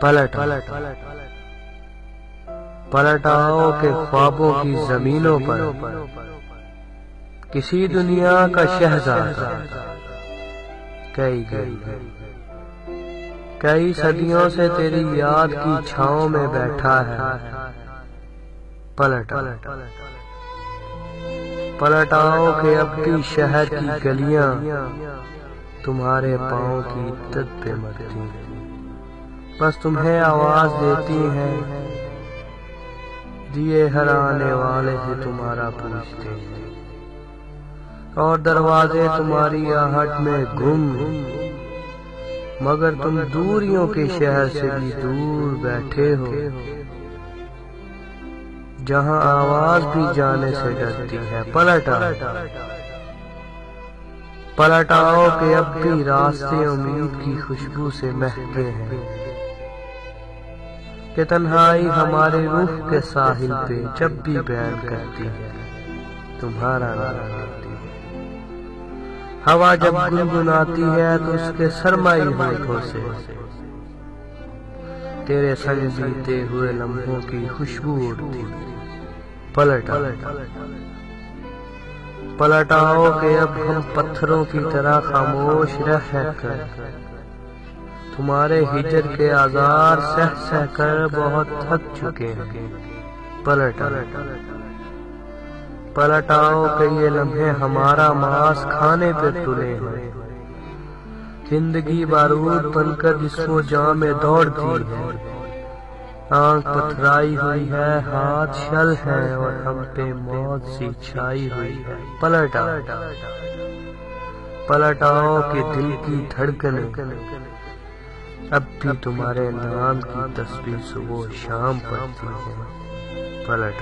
पलट पलटाओ के ख्वाबों की जमीनों पर किसी दुनिया का शहजादा कई सदियों से तेरी याद की छांव में बैठा है। पलटाओ के अब भी शहर की गलियां तुम्हारे पाँव की इज्जत पे मरती हैं, बस तुम्हें आवाज देती हैं, दिए हर आने वाले से तुम्हारा पूछते हैं, और दरवाजे तुम्हारी आहट में गुम, मगर तुम दूरियों के शहर से भी दूर बैठे हो, जहां आवाज भी जाने से डरती है। पलटाओ के अब भी रास्ते उम्मीद की खुशबू से महके हैं, कि तन्हाई हमारे रूह के साहिल पे जब भी बयान करती है तुम्हारा नाम लेती है। हवा जब गुनगुनाती है तो उसके सरमाई होठों से तेरे संग बीते हुए लम्हों की खुशबू उड़ती। पलटाओ के अब हम पत्थरों की तरह खामोश रह कर तुम्हारे हिजर के आज़ार सह सह कर बहुत थक चुके हैं। पलटाओ के ये लम्हे हमारा मांस खाने पे तुले हैं, जिंदगी बारूद बनकर जिसको जाम में दौड़ती है, आंख पथराई हुई है, हाथ शल है और हम पे मौत सी छाई हुई है। पलटाओ के दिल की धड़कने अब भी तुम्हारे नाम की तस्वीर सुबह शाम पड़ती है। पलट